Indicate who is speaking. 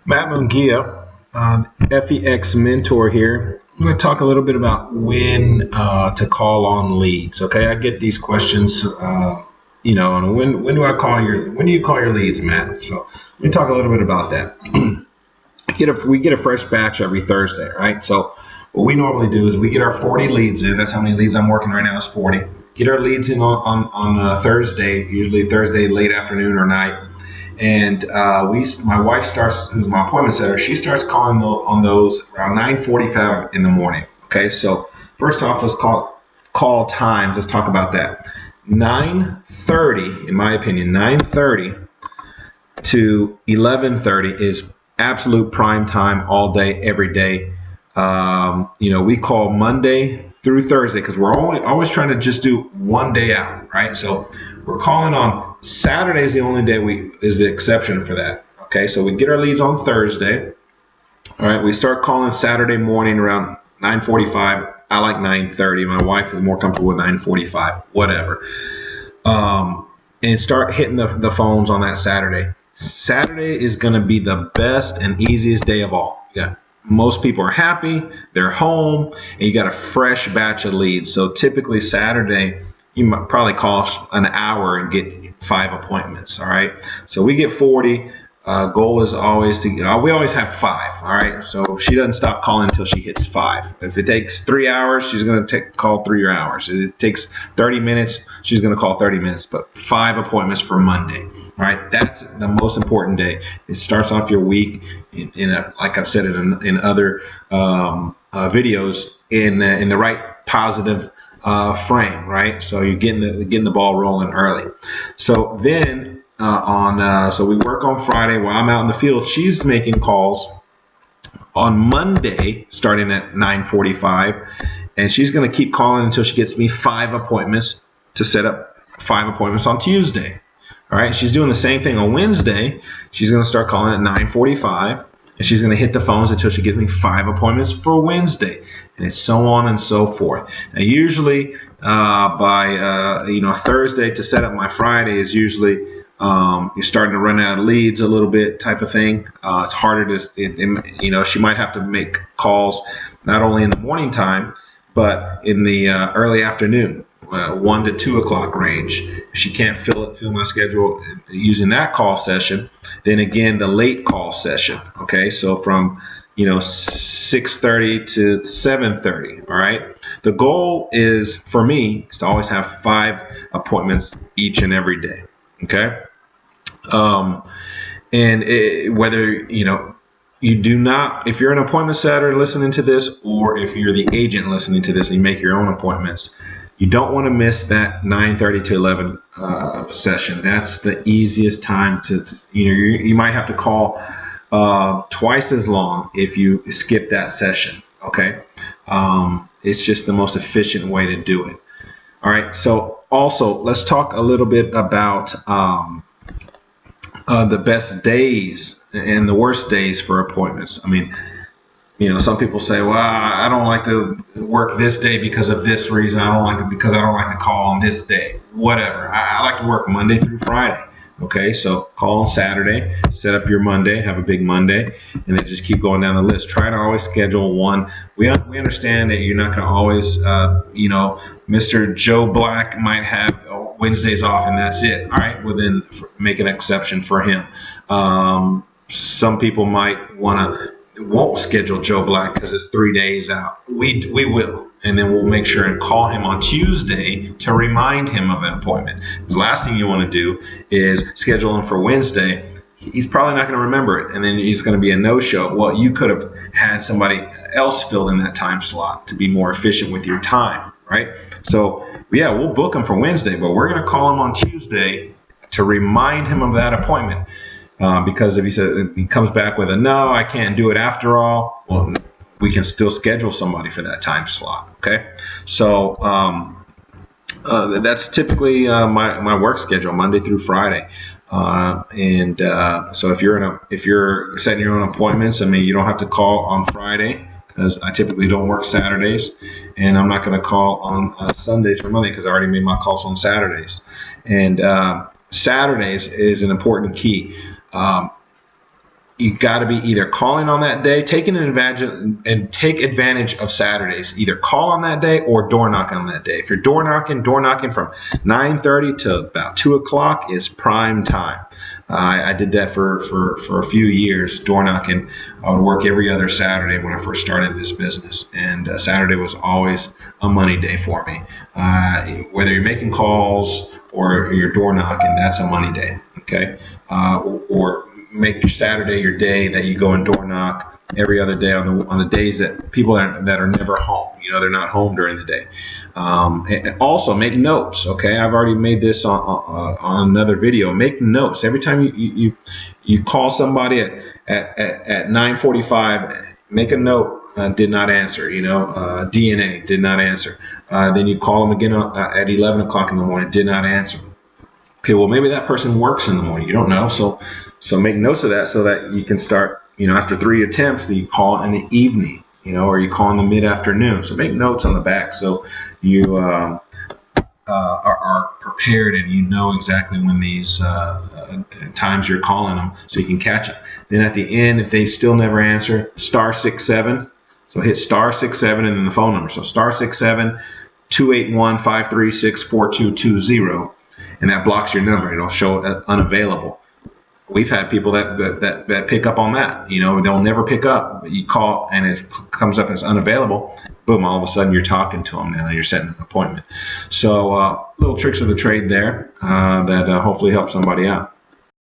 Speaker 1: Matt Munguia, FEX mentor here. I'm going to talk a little bit about when to call on leads. Okay, I get these questions, and when do you call your leads, Matt? So let me talk a little bit about that. We get a fresh batch every Thursday, right? So what we normally do is we get our 40 leads in. That's how many leads I'm working right now is 40. Get our leads in on Thursday, usually Thursday late afternoon or night. And my wife starts, who's my appointment setter, she starts calling on those around 9:45 in the morning. Okay, so first off, let's call times. Let's talk about that. 9:30, in my opinion, 9:30 to 11:30 is absolute prime time all day, every day. We call Monday through Thursday because we're always trying to just do one day out, right? So we're calling on Saturday is the only day is the exception for that. Okay, so we get our leads on Thursday. All right, we start calling Saturday morning around 9:45. I like 9:30. My wife is more comfortable with 9:45. Whatever. And start hitting the phones on that Saturday. Saturday is going to be the best and easiest day of all. Yeah. Most people are happy, they're home, and you got a fresh batch of leads. So typically Saturday, you might probably call an hour and get 5 appointments. All right. So we get 40. Goal is always we always have 5. All right. So she doesn't stop calling until she hits 5. If it takes 3 hours, she's going to call 3 hours. If it takes 30 minutes, she's going to call 30 minutes. But 5 appointments for Monday. All right. That's the most important day. It starts off your week like I've said in other videos in the right positive frame, right? So you're getting the ball rolling early. So then so we work on Friday while I'm out in the field. She's making calls on Monday starting at 9:45, and she's going to keep calling until she gets me 5 appointments to set up 5 appointments on Tuesday. All right, she's doing the same thing on Wednesday. She's going to start calling at 9:45, and she's going to hit the phones until she gives me 5 appointments for Wednesday, and it's so on and so forth. Now, usually by Thursday to set up my Friday is usually you're starting to run out of leads a little bit type of thing. It's harder she might have to make calls not only in the morning time, but in the early afternoon. 1 to 2 o'clock range. If she can't fill my schedule using that call session, then again the late call session. Okay, so from 6:30 to 7:30. All right. The goal is for me is to always have 5 appointments each and every day. Okay. Whether you do not, if you're an appointment setter listening to this, or if you're the agent listening to this and you make your own appointments, you don't want to miss that 9:30 to 11 session. That's the easiest time to, you might have to call twice as long if you skip that session. Okay. It's just the most efficient way to do it. All right. So also let's talk a little bit about the best days and the worst days for appointments. I mean, some people say, well, I don't like to work this day because of this reason. I don't like it because I don't like to call on this day. Whatever. I like to work Monday through Friday. Okay, so call on Saturday, set up your Monday, have a big Monday, and then just keep going down the list. Try to always schedule one. We understand that you're not going to always, Mr. Joe Black might have Wednesdays off and that's it. All right, well then make an exception for him. Some people might won't schedule Joe Black because it's 3 days out. We will, and then we'll make sure and call him on Tuesday to remind him of an appointment. The last thing you want to do is schedule him for Wednesday. He's probably not going to remember it, and then he's going to be a no-show. Well, you could have had somebody else fill in that time slot to be more efficient with your time, right? So, yeah, we'll book him for Wednesday, but we're going to call him on Tuesday to remind him of that appointment. Because if he comes back with a no, I can't do it after all, well, we can still schedule somebody for that time slot. Okay, so that's typically my work schedule, Monday through Friday. So if you're setting your own appointments, I mean, you don't have to call on Friday because I typically don't work Saturdays, and I'm not going to call on Sundays for Monday because I already made my calls on Saturdays. And Saturdays is an important key. you got to be either calling on that day, taking advantage and take advantage of Saturdays. Either call on that day or door knock on that day. If you're door knocking from 9:30 to about 2 o'clock is prime time. I did that for a few years, door knocking. I would work every other Saturday when I first started this business, and Saturday was always a money day for me. Whether you're making calls or you're door knocking, that's a money day. Okay, or make your Saturday your day that you go and door knock every other day on the days that people that are never home. They're not home during the day. And also make notes. Okay, I've already made this on another video. Make notes every time you call somebody at 9:45. Make a note. Did not answer. DNA did not answer. Then you call them again at 11 o'clock in the morning. Did not answer. Okay, well maybe that person works in the morning. You don't know, so make notes of that so that you can start. After 3 attempts, that you call in the evening. Or you call in the mid-afternoon. So make notes on the back so you are prepared and you know exactly when these times you're calling them so you can catch it. Then at the end, if they still never answer, *67. So hit *67 and then the phone number. So *67 281-536-4220, and that blocks your number. It'll show unavailable. We've had people that pick up on that. They'll never pick up. You call and it comes up as unavailable. Boom! All of a sudden you're talking to them now. You're setting an appointment. So little tricks of the trade there that hopefully help somebody out.